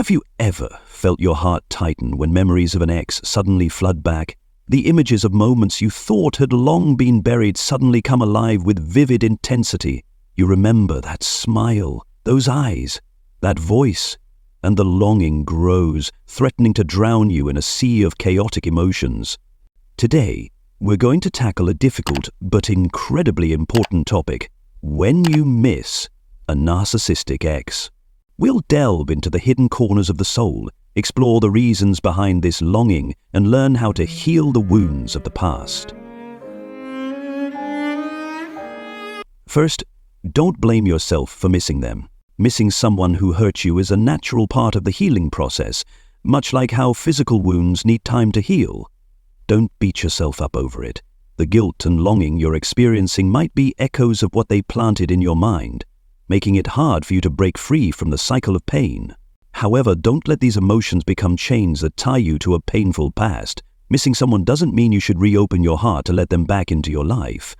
Have you ever felt your heart tighten when memories of an ex suddenly flood back? The images of moments you thought had long been buried suddenly come alive with vivid intensity. You remember that smile, those eyes, that voice, and the longing grows, threatening to drown you in a sea of chaotic emotions. Today, we're going to tackle a difficult but incredibly important topic: when you miss a narcissistic ex. We'll delve into the hidden corners of the soul, explore the reasons behind this longing, and learn how to heal the wounds of the past. First, don't blame yourself for missing them. Missing someone who hurt you is a natural part of the healing process, much like how physical wounds need time to heal. Don't beat yourself up over it. The guilt and longing you're experiencing might be echoes of what they planted in your mind, making it hard for you to break free from the cycle of pain. However, don't let these emotions become chains that tie you to a painful past. Missing someone doesn't mean you should reopen your heart to let them back into your life.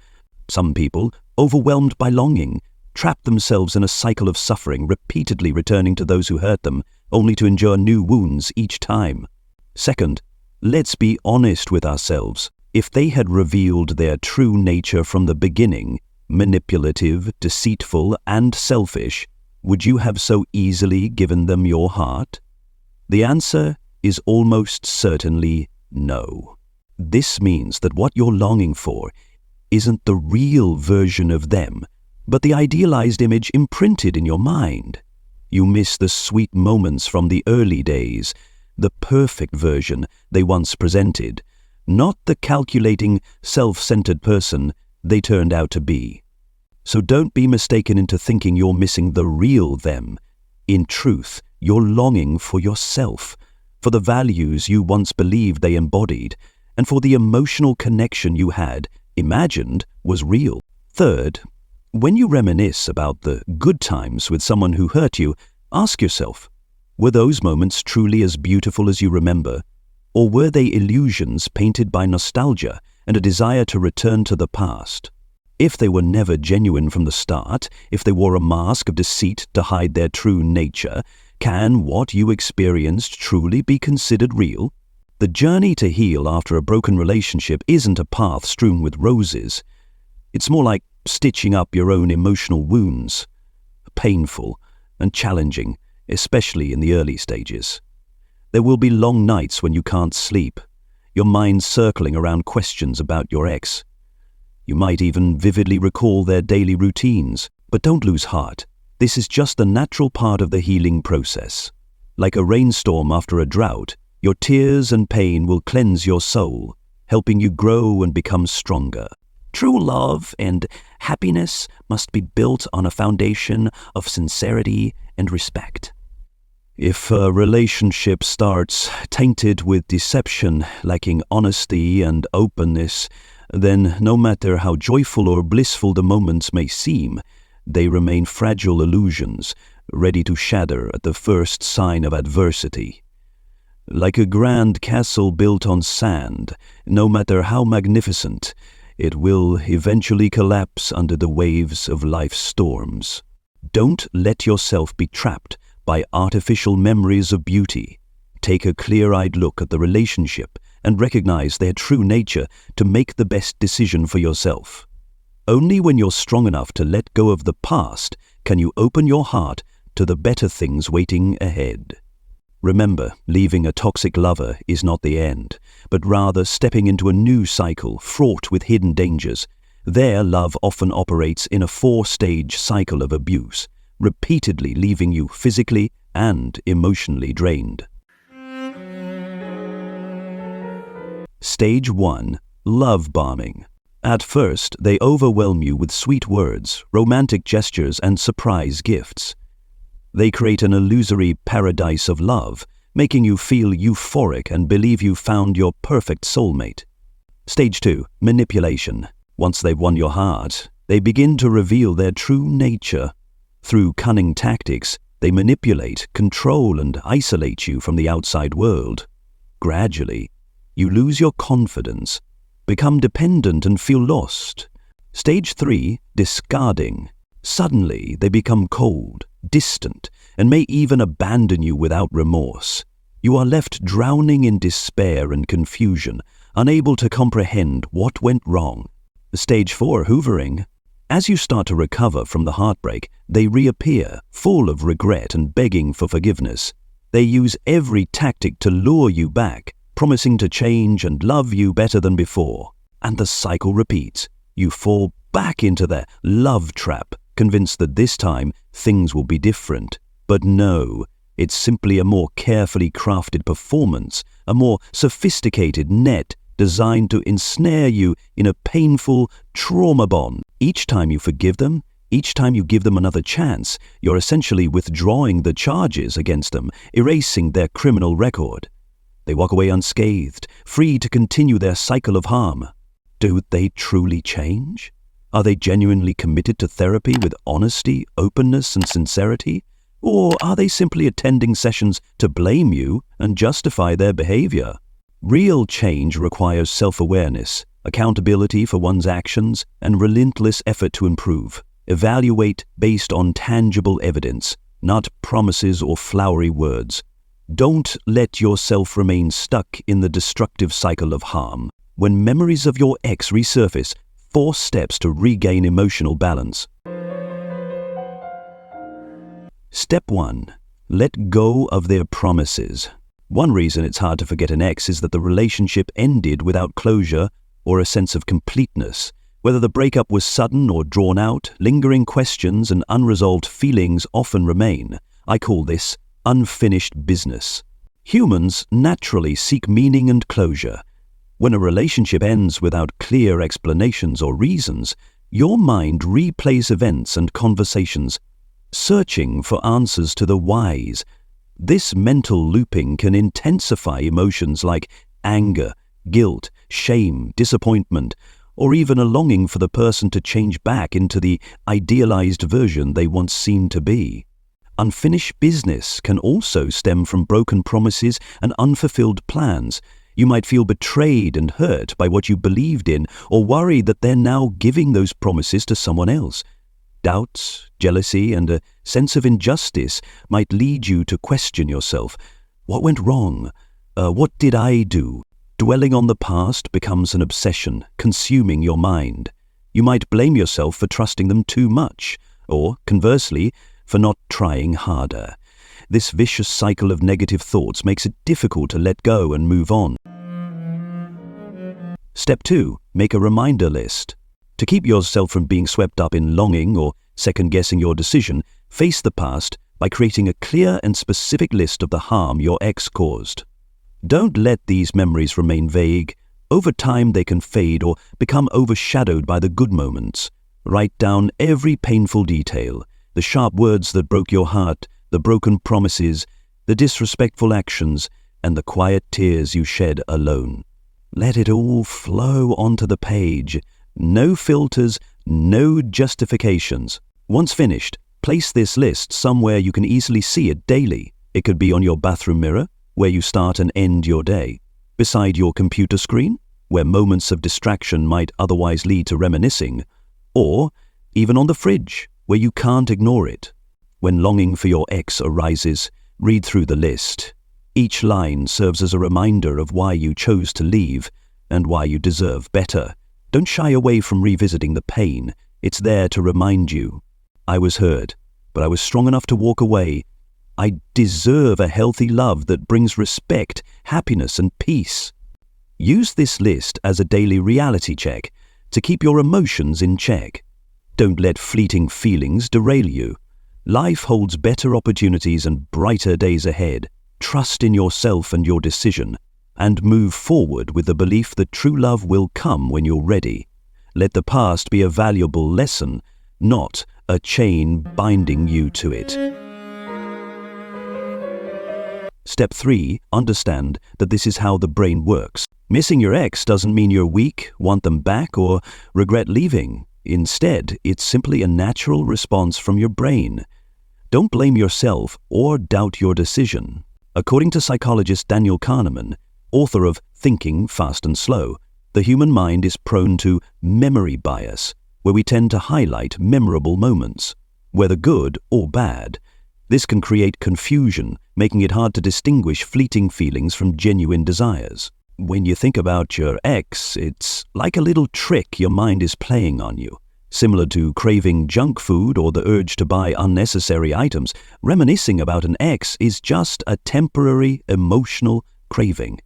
Some people, overwhelmed by longing, trap themselves in a cycle of suffering, repeatedly returning to those who hurt them, only to endure new wounds each time. Second, let's be honest with ourselves. If they had revealed their true nature from the beginning, manipulative, deceitful, and selfish, would you have so easily given them your heart? The answer is almost certainly no. This means that what you're longing for isn't the real version of them, but the idealized image imprinted in your mind. You miss the sweet moments from the early days, the perfect version they once presented, not the calculating, self-centered person they turned out to be. So don't be mistaken into thinking you're missing the real them. In truth, you're longing for yourself, for the values you once believed they embodied, and for the emotional connection you had imagined was real. Third, when you reminisce about the good times with someone who hurt you, ask yourself, were those moments truly as beautiful as you remember? Or were they illusions painted by nostalgia and a desire to return to the past? If they were never genuine from the start, if they wore a mask of deceit to hide their true nature, can what you experienced truly be considered real? The journey to heal after a broken relationship isn't a path strewn with roses. It's more like stitching up your own emotional wounds. Painful and challenging, especially in the early stages. There will be long nights when you can't sleep, your mind circling around questions about your ex. You might even vividly recall their daily routines, but don't lose heart. This is just the natural part of the healing process. Like a rainstorm after a drought, your tears and pain will cleanse your soul, helping you grow and become stronger. True love and happiness must be built on a foundation of sincerity and respect. If a relationship starts tainted with deception, lacking honesty and openness, then no matter how joyful or blissful the moments may seem, they remain fragile illusions, ready to shatter at the first sign of adversity. Like a grand castle built on sand, no matter how magnificent, it will eventually collapse under the waves of life's storms. Don't let yourself be trapped by artificial memories of beauty. Take a clear-eyed look at the relationship and recognize their true nature to make the best decision for yourself. Only when you're strong enough to let go of the past can you open your heart to the better things waiting ahead. Remember, leaving a toxic lover is not the end, but rather stepping into a new cycle fraught with hidden dangers. Their love often operates in a 4-stage cycle of abuse, repeatedly leaving you physically and emotionally drained. Stage 1. Love bombing. At first, they overwhelm you with sweet words, romantic gestures, and surprise gifts. They create an illusory paradise of love, making you feel euphoric and believe you've found your perfect soulmate. Stage 2. Manipulation. Once they've won your heart, they begin to reveal their true nature. Through cunning tactics, they manipulate, control, and isolate you from the outside world. Gradually, you lose your confidence, become dependent, and feel lost. Stage 3. Discarding. Suddenly, they become cold, distant, and may even abandon you without remorse. You are left drowning in despair and confusion, unable to comprehend what went wrong. Stage 4, Hoovering. As you start to recover from the heartbreak, they reappear, full of regret and begging for forgiveness. They use every tactic to lure you back, promising to change and love you better than before. And the cycle repeats. You fall back into their love trap, convinced that this time things will be different. But no, it's simply a more carefully crafted performance, a more sophisticated net designed to ensnare you in a painful trauma bond. Each time you forgive them, each time you give them another chance, you're essentially withdrawing the charges against them, erasing their criminal record. They walk away unscathed, free to continue their cycle of harm. Do they truly change? Are they genuinely committed to therapy with honesty, openness, and sincerity? Or are they simply attending sessions to blame you and justify their behavior? Real change requires self-awareness, accountability for one's actions, and relentless effort to improve. Evaluate based on tangible evidence, not promises or flowery words. Don't let yourself remain stuck in the destructive cycle of harm. When memories of your ex resurface, 4 steps to regain emotional balance. Step 1. Let go of their promises. One reason it's hard to forget an ex is that the relationship ended without closure or a sense of completeness. Whether the breakup was sudden or drawn out, lingering questions and unresolved feelings often remain. I call this unfinished business. Humans naturally seek meaning and closure. When a relationship ends without clear explanations or reasons, your mind replays events and conversations, searching for answers to the whys. This mental looping can intensify emotions like anger, guilt, shame, disappointment, or even a longing for the person to change back into the idealized version they once seemed to be. Unfinished business can also stem from broken promises and unfulfilled plans. You might feel betrayed and hurt by what you believed in, or worried that they're now giving those promises to someone else. Doubts, jealousy, and a sense of injustice might lead you to question yourself. What went wrong? What did I do? Dwelling on the past becomes an obsession, consuming your mind. You might blame yourself for trusting them too much, or, conversely, for not trying harder. This vicious cycle of negative thoughts makes it difficult to let go and move on. Step 2. Make a reminder list. To keep yourself from being swept up in longing or second-guessing your decision, face the past by creating a clear and specific list of the harm your ex caused. Don't let these memories remain vague. Over time they can fade or become overshadowed by the good moments. Write down every painful detail, the sharp words that broke your heart, the broken promises, the disrespectful actions, and the quiet tears you shed alone. Let it all flow onto the page. No filters, no justifications. Once finished, place this list somewhere you can easily see it daily. It could be on your bathroom mirror, where you start and end your day. Beside your computer screen, where moments of distraction might otherwise lead to reminiscing. Or even on the fridge, where you can't ignore it. When longing for your ex arises, read through the list. Each line serves as a reminder of why you chose to leave and why you deserve better. Don't shy away from revisiting the pain. It's there to remind you. I was hurt, but I was strong enough to walk away. I deserve a healthy love that brings respect, happiness, and peace. Use this list as a daily reality check to keep your emotions in check. Don't let fleeting feelings derail you. Life holds better opportunities and brighter days ahead. Trust in yourself and your decision, and move forward with the belief that true love will come when you're ready. Let the past be a valuable lesson, not a chain binding you to it. Step 3. Understand that this is how the brain works. Missing your ex doesn't mean you're weak, want them back, or regret leaving. Instead, it's simply a natural response from your brain. Don't blame yourself or doubt your decision. According to psychologist Daniel Kahneman, author of Thinking, Fast and Slow, the human mind is prone to memory bias, where we tend to highlight memorable moments. whether good or bad. This can create confusion, making it hard to distinguish fleeting feelings from genuine desires. When you think about your ex, it's like a little trick your mind is playing on you. Similar to craving junk food or the urge to buy unnecessary items, reminiscing about an ex is just a temporary emotional craving.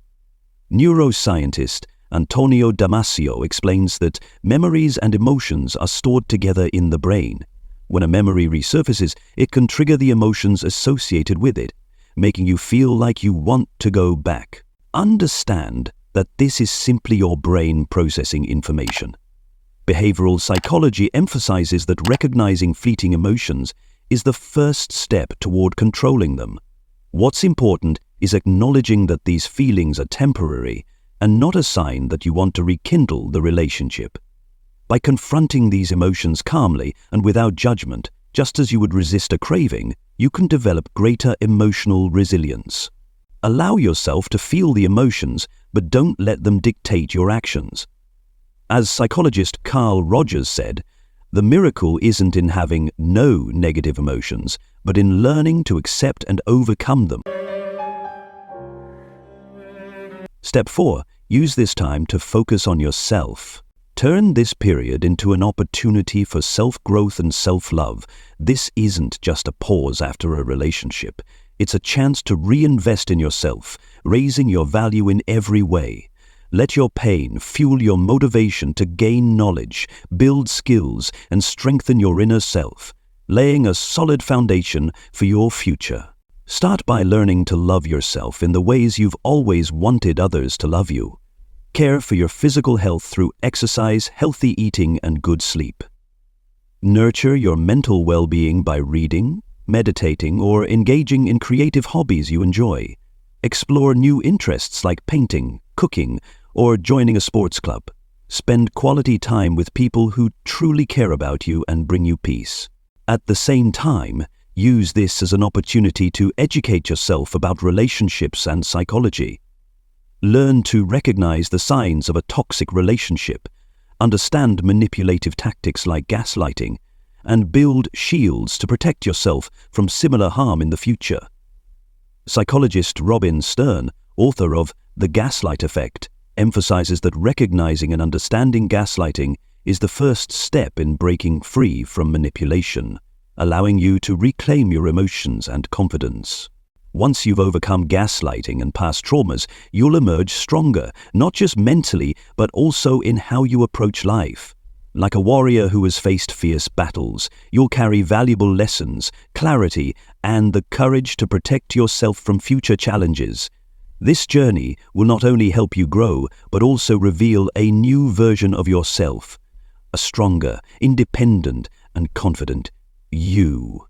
Neuroscientist Antonio Damasio explains that memories and emotions are stored together in the brain. When a memory resurfaces, it can trigger the emotions associated with it, making you feel like you want to go back. Understand that this is simply your brain processing information. Behavioral psychology emphasizes that recognizing fleeting emotions is the first step toward controlling them. What's important is acknowledging that these feelings are temporary and not a sign that you want to rekindle the relationship. By confronting these emotions calmly and without judgment, just as you would resist a craving, you can develop greater emotional resilience. Allow yourself to feel the emotions, but don't let them dictate your actions. As psychologist Carl Rogers said, the miracle isn't in having no negative emotions, but in learning to accept and overcome them. Step 4. Use this time to focus on yourself. Turn this period into an opportunity for self-growth and self-love. This isn't just a pause after a relationship. It's a chance to reinvest in yourself, raising your value in every way. Let your pain fuel your motivation to gain knowledge, build skills, and strengthen your inner self, laying a solid foundation for your future. Start by learning to love yourself in the ways you've always wanted others to love you. Care for your physical health through exercise, healthy eating, and good sleep. Nurture your mental well-being by reading, meditating, or engaging in creative hobbies you enjoy. Explore new interests like painting, cooking, or joining a sports club. Spend quality time with people who truly care about you and bring you peace. At the same time, use this as an opportunity to educate yourself about relationships and psychology. Learn to recognize the signs of a toxic relationship, understand manipulative tactics like gaslighting, and build shields to protect yourself from similar harm in the future. Psychologist Robin Stern, author of The Gaslight Effect, emphasizes that recognizing and understanding gaslighting is the first step in breaking free from manipulation, allowing you to reclaim your emotions and confidence. Once you've overcome gaslighting and past traumas, you'll emerge stronger, not just mentally, but also in how you approach life. Like a warrior who has faced fierce battles, you'll carry valuable lessons, clarity, and the courage to protect yourself from future challenges. This journey will not only help you grow, but also reveal a new version of yourself, a stronger, independent, and confident you.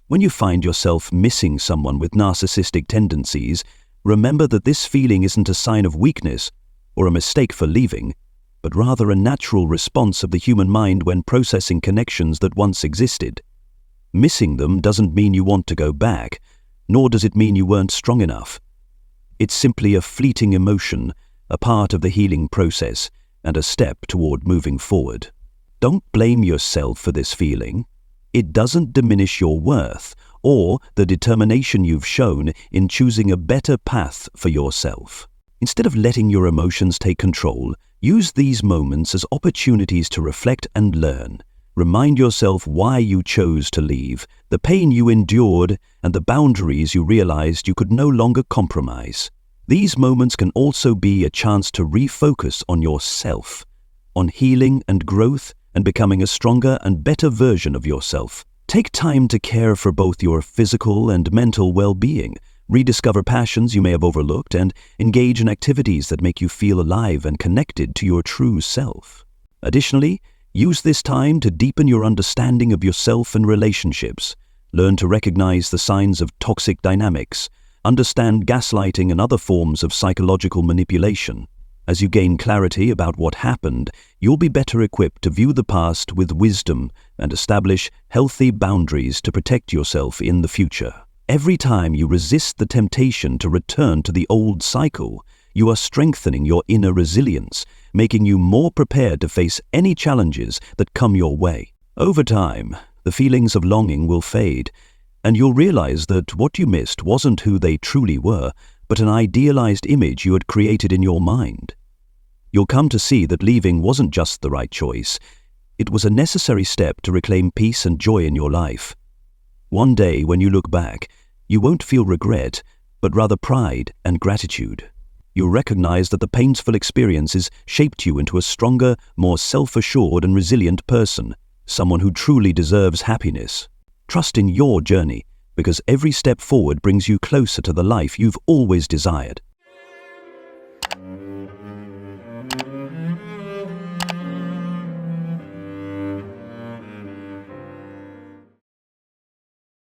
When you find yourself missing someone with narcissistic tendencies, remember that this feeling isn't a sign of weakness or a mistake for leaving, but rather a natural response of the human mind when processing connections that once existed. Missing them doesn't mean you want to go back, nor does it mean you weren't strong enough. It's simply a fleeting emotion, a part of the healing process, and a step toward moving forward. Don't blame yourself for this feeling. It doesn't diminish your worth or the determination you've shown in choosing a better path for yourself. Instead of letting your emotions take control, use these moments as opportunities to reflect and learn. Remind yourself why you chose to leave, the pain you endured, and the boundaries you realized you could no longer compromise. These moments can also be a chance to refocus on yourself, on healing and growth, and becoming a stronger and better version of yourself. Take time to care for both your physical and mental well-being, rediscover passions you may have overlooked, and engage in activities that make you feel alive and connected to your true self. Additionally, use this time to deepen your understanding of yourself and relationships. Learn to recognize the signs of toxic dynamics, understand gaslighting and other forms of psychological manipulation. As you gain clarity about what happened, you'll be better equipped to view the past with wisdom and establish healthy boundaries to protect yourself in the future. Every time you resist the temptation to return to the old cycle, You are strengthening your inner resilience, making you more prepared to face any challenges that come your way. Over time, the feelings of longing will fade, and you'll realize that what you missed wasn't who they truly were, but an idealized image you had created in your mind. You'll come to see that leaving wasn't just the right choice. It was a necessary step to reclaim peace and joy in your life. One day, when you look back, you won't feel regret, but rather pride and gratitude. You'll recognize that the painful experiences shaped you into a stronger, more self-assured and resilient person, someone who truly deserves happiness. Trust in your journey, because every step forward brings you closer to the life you've always desired.